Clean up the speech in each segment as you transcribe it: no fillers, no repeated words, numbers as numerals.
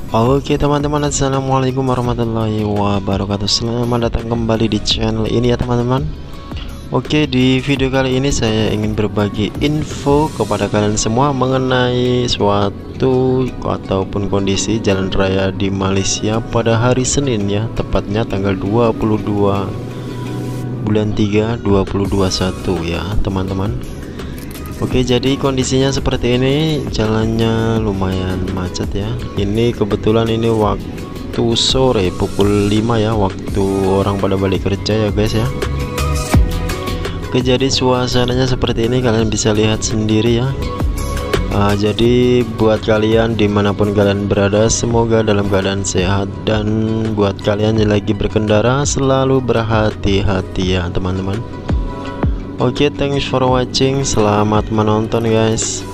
Oke teman-teman, assalamualaikum warahmatullahi wabarakatuh. Selamat datang kembali di channel ini ya teman-teman. Oke, di video kali ini saya ingin berbagi info kepada kalian semua mengenai suatu ataupun kondisi jalan raya di Malaysia pada hari Senin ya, tepatnya tanggal 22 bulan 3 2021 ya teman-teman. Oke, jadi kondisinya seperti ini, jalannya lumayan macet ya. Ini kebetulan ini waktu sore pukul 5 ya, waktu orang pada balik kerja ya guys ya. Oke, jadi suasananya seperti ini, kalian bisa lihat sendiri ya. Jadi buat kalian dimanapun kalian berada, semoga dalam keadaan sehat, dan buat kalian yang lagi berkendara selalu berhati-hati ya teman-teman. Oke, thanks for watching. Selamat menonton guys.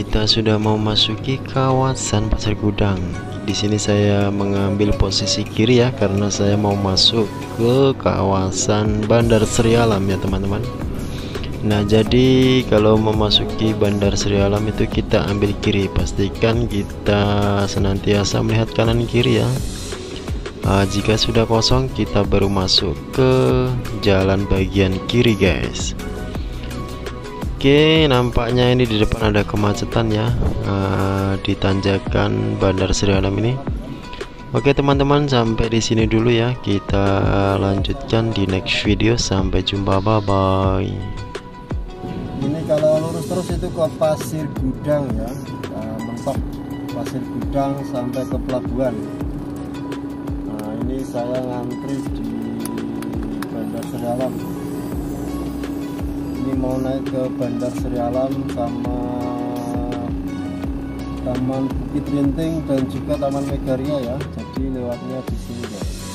kita sudah mau masuki kawasan Pasir Gudang. Di sini saya mengambil posisi kiri ya, karena saya mau masuk ke kawasan Bandar Seri Alam ya teman-teman. Nah, jadi kalau memasuki Bandar Seri Alam itu kita ambil kiri. Pastikan kita senantiasa melihat kanan kiri ya. Jika sudah kosong, kita baru masuk ke jalan bagian kiri guys. Oke, nampaknya ini di depan ada kemacetan ya, di tanjakan Bandar Seri Alam ini. Oke teman-teman, sampai di sini dulu ya. Kita lanjutkan di next video. Sampai jumpa, bye bye. Ini kalau lurus terus itu ke Pasir Gudang ya, mentok Pasir Gudang sampai ke pelabuhan. Nah, ini saya ngantri di Bandar Seri Alam. Ini mau naik ke Bandar Seri Alam sama Taman Bukit Rinting dan juga Taman Megaria ya. Jadi lewatnya di sini guys.